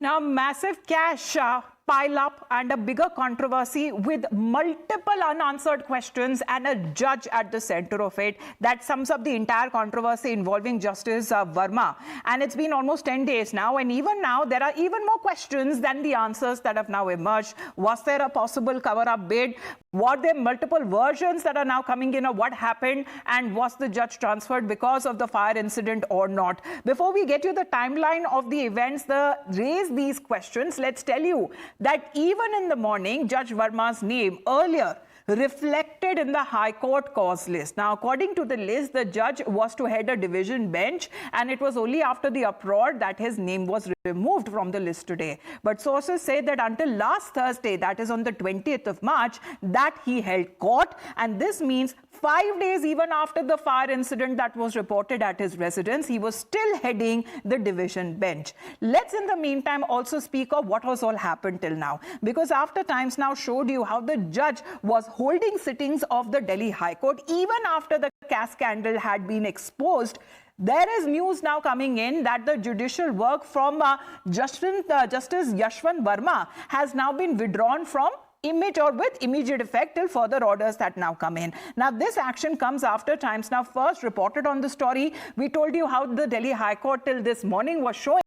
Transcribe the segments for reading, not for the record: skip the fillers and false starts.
Now, massive cash pile up and a bigger controversy with multiple unanswered questions and a judge at the center of it. That sums up the entire controversy involving Justice Varma. And it's been almost 10 days now. And even now, there are even more questions than the answers that have now emerged. Was there a possible cover-up bid? Were there multiple versions that are now coming in of what happened? And was the judge transferred because of the fire incident or not? Before we get you the timeline of the events that raise these questions, let's tell you that even in the morning, Judge Varma's name earlier reflected in the High Court cause list. Now, according to the list, the judge was to head a division bench, and it was only after the uproar that his name was removed from the list today. But sources say that until last Thursday, that is on the 20th of March, that he held court, and this means 5 days even after the fire incident that was reported at his residence, he was still heading the division bench. Let's in the meantime also speak of what has all happened till now, because After Times now showed you how the judge was holding sittings of the Delhi High Court even after the gas scandal had been exposed. There is news now coming in that the judicial work from Justice Yashwant Varma has now been withdrawn from with immediate effect till further orders that now come in. Now, this action comes after Times Now first reported on the story. We told you how the Delhi High Court till this morning was showing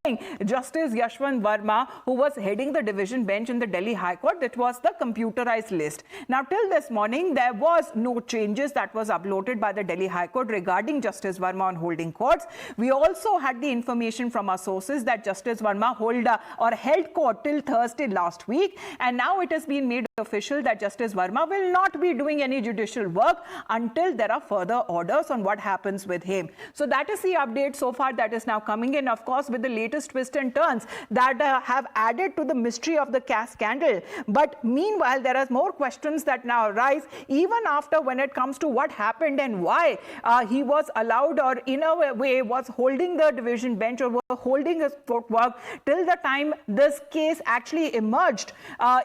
Justice Yashwant Varma, who was heading the division bench in the Delhi High Court. That was the computerized list. Now, till this morning, there was no changes that was uploaded by the Delhi High Court regarding Justice Varma on holding courts. We also had the information from our sources that Justice Varma held court till Thursday last week, and now it has been made official that Justice Varma will not be doing any judicial work until there are further orders on what happens with him. So that is the update so far that is now coming in, of course, with the latest twists and turns that have added to the mystery of the gas scandal. But meanwhile, there are more questions that now arise even after when it comes to what happened and why he was allowed, or in a way was holding the division bench or was holding his footwork till the time this case actually emerged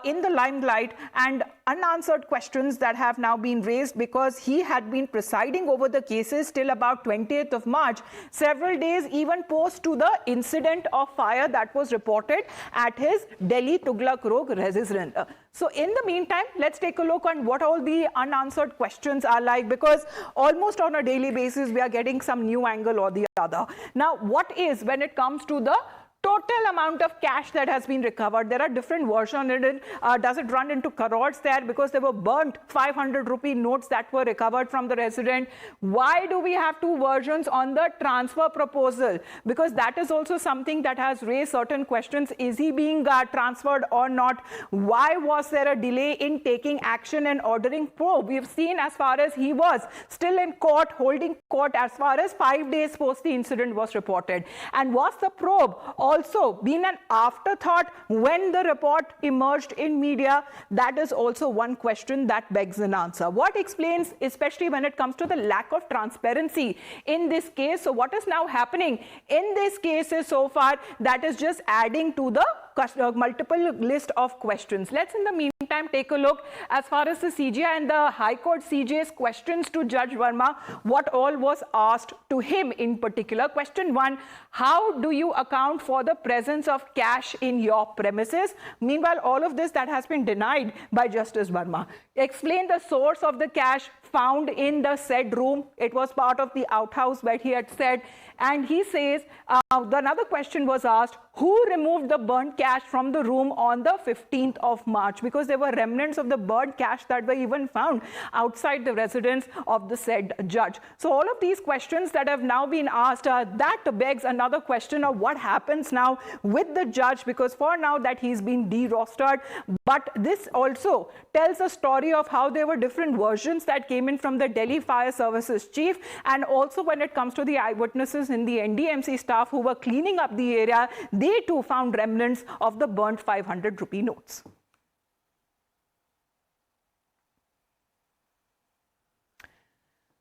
in the limelight, and unanswered questions that have now been raised because he had been presiding over the cases till about 20th of March, several days even post to the incident of fire that was reported at his Delhi Tughlaq Road residence. So in the meantime, let's take a look on what all the unanswered questions are like, because almost on a daily basis, we are getting some new angle or the other. Now, what is, when it comes to the total amount of cash that has been recovered? There are different versions. Does it run into crores there because there were burnt 500 rupee notes that were recovered from the resident? Why do we have two versions on the transfer proposal? Because that is also something that has raised certain questions. Is he being transferred or not? Why was there a delay in taking action and ordering probe? We've seen as far as he was still in court, holding court as far as 5 days post the incident was reported. And was the probe also been an afterthought when the report emerged in media? That is also one question that begs an answer. What explains, especially when it comes to the lack of transparency in this case? So what is now happening in this case is so far that is just adding to the multiple list of questions. Let's in the meantime take a look as far as the CJI and the High Court CJ's questions to Judge Varma, what all was asked to him in particular. Question 1, how do you account for the presence of cash in your premises? Meanwhile, all of this that has been denied by Justice Varma. Explain the source of the cash found in the said room. It was part of the outhouse where he had said. And he says, another question was asked, who removed the burnt cash from the room on the 15th of March? Because there were remnants of the burnt cash that were even found outside the residence of the said judge. So all of these questions that have now been asked, that begs another question of what happens now with the judge, because for now that he's been de-rostered. But this also tells a story of how there were different versions that came in from the Delhi Fire Services chief, and also when it comes to the eyewitnesses in the NDMC staff who were cleaning up the area, they too found remnants of the burnt 500 rupee notes.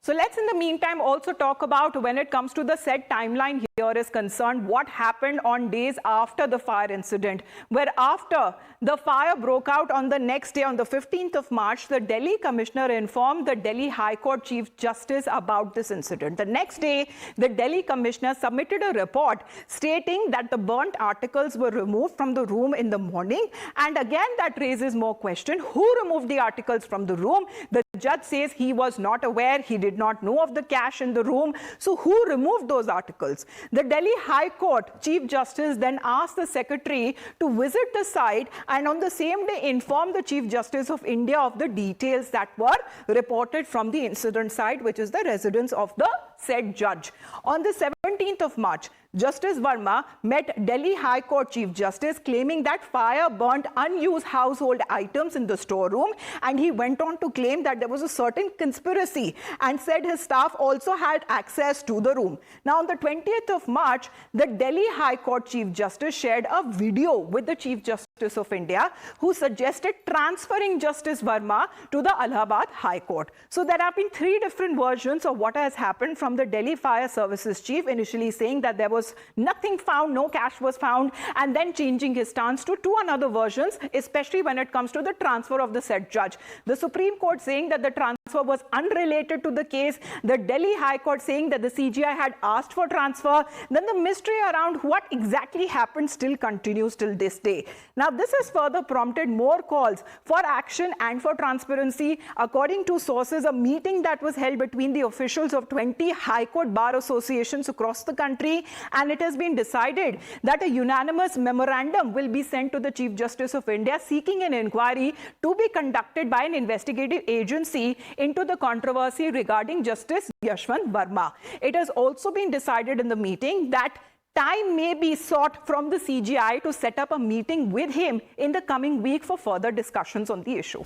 So let's in the meantime also talk about, when it comes to the said timeline here is concerned, what happened on days after the fire incident, where after the fire broke out on the next day, on the 15th of March, the Delhi Commissioner informed the Delhi High Court Chief Justice about this incident. The next day, the Delhi Commissioner submitted a report stating that the burnt articles were removed from the room in the morning. And again, that raises more question. Who removed the articles from the room? The judge says he was not aware, he did not know of the cash in the room. So who removed those articles? The Delhi High Court Chief Justice then asked the Secretary to visit the site and on the same day inform the Chief Justice of India of the details that were reported from the incident site, which is the residence of the said judge. On the 17th of March, Justice Varma met Delhi High Court Chief Justice claiming that fire burnt unused household items in the storeroom, and he went on to claim that there was a certain conspiracy and said his staff also had access to the room. Now on the 20th of March, the Delhi High Court Chief Justice shared a video with the Chief Justice of India who suggested transferring Justice Varma to the Allahabad High Court. So there have been three different versions of what has happened from the Delhi Fire Services Chief, initially saying that there was nothing found, no cash was found, and then changing his stance to two another versions, especially when it comes to the transfer of the said judge. The Supreme Court saying that the transfer was unrelated to the case, the Delhi High Court saying that the CJI had asked for transfer. Then the mystery around what exactly happened still continues till this day. Now this has further prompted more calls for action and for transparency. According to sources, a meeting that was held between the officials of 20 High Court bar associations across the country, and it has been decided that a unanimous memorandum will be sent to the Chief Justice of India seeking an inquiry to be conducted by an investigative agency into the controversy regarding Justice Yashwant Varma. It has also been decided in the meeting that time may be sought from the CJI to set up a meeting with him in the coming week for further discussions on the issue.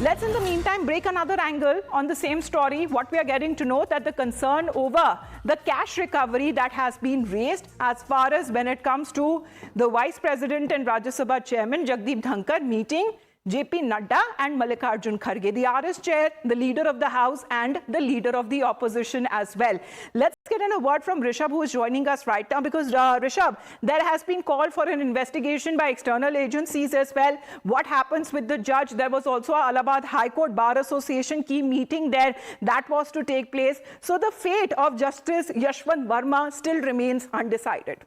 Let's in the meantime break another angle on the same story. What we are getting to know that the concern over the cash recovery that has been raised as far as when it comes to the Vice President and Rajya Sabha Chairman Jagdeep Dhankar meeting JP Nadda and Mallikarjun Kharge, the RS chair, the leader of the House and the leader of the opposition as well. Let's get in a word from Rishabh, who is joining us right now, because Rishabh, there has been call for an investigation by external agencies as well. What happens with the judge? There was also a Allahabad High Court Bar Association key meeting there that was to take place. So the fate of Justice Yashwant Varma still remains undecided.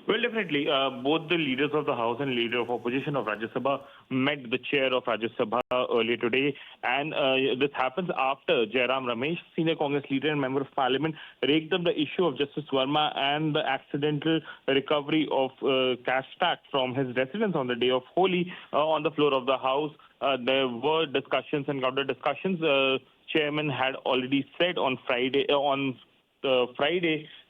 Well, definitely. Both the leaders of the House and leader of opposition of Rajya Sabha met the chair of Rajya Sabha earlier today. And this happens after Jairam Ramesh, senior Congress leader and member of parliament, raked up the issue of Justice Varma and the accidental recovery of cash stack from his residence on the day of Holi on the floor of the House. There were discussions and counter discussions. Chairman had already said on Friday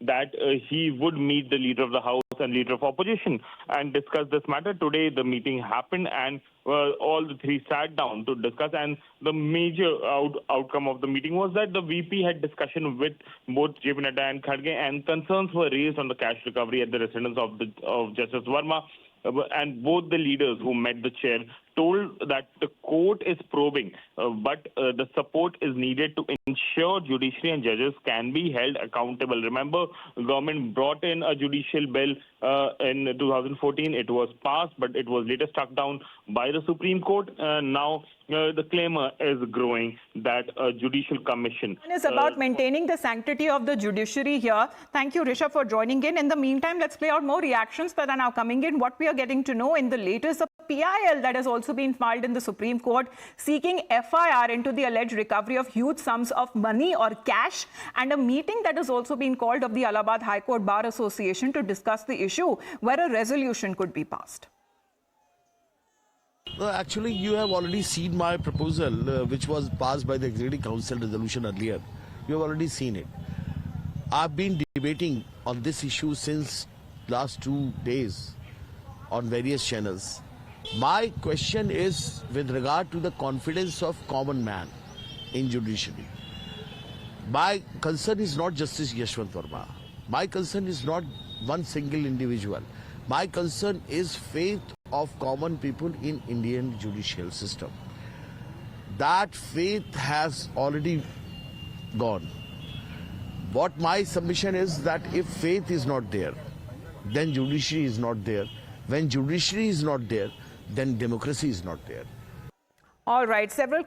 that he would meet the leader of the House and leader of opposition and discuss this matter. Today, the meeting happened and all the three sat down to discuss. And the major outcome of the meeting was that the VP had discussion with both JP Nadda and Kharge, and concerns were raised on the cash recovery at the residence of Justice Varma. And both the leaders who met the chair told that the court is probing, but the support is needed to ensure judiciary and judges can be held accountable. Remember, government brought in a judicial bill in 2014. It was passed, but it was later struck down by the Supreme Court. Now the claimor is growing that a judicial commission is about maintaining the sanctity of the judiciary here. Thank you, Rishabh, for joining in. In the meantime, let's play out more reactions that are now coming in. What we are getting to know in the latest, a PIL that has also been filed in the Supreme Court seeking FIR into the alleged recovery of huge sums of money or cash, and a meeting that has also been called of the Allahabad High Court Bar Association to discuss the issue where a resolution could be passed. No, actually, you have already seen my proposal, which was passed by the Executive Council resolution earlier. You have already seen it. I've been debating on this issue since last 2 days on various channels. My question is with regard to the confidence of common man in judiciary. My concern is not Justice Yashwant Varma. My concern is not one single individual. My concern is faith of common people in Indian judicial system. That faith has already gone. What my submission is that if faith is not there, then judiciary is not there. When judiciary is not there, then democracy is not there. All right, several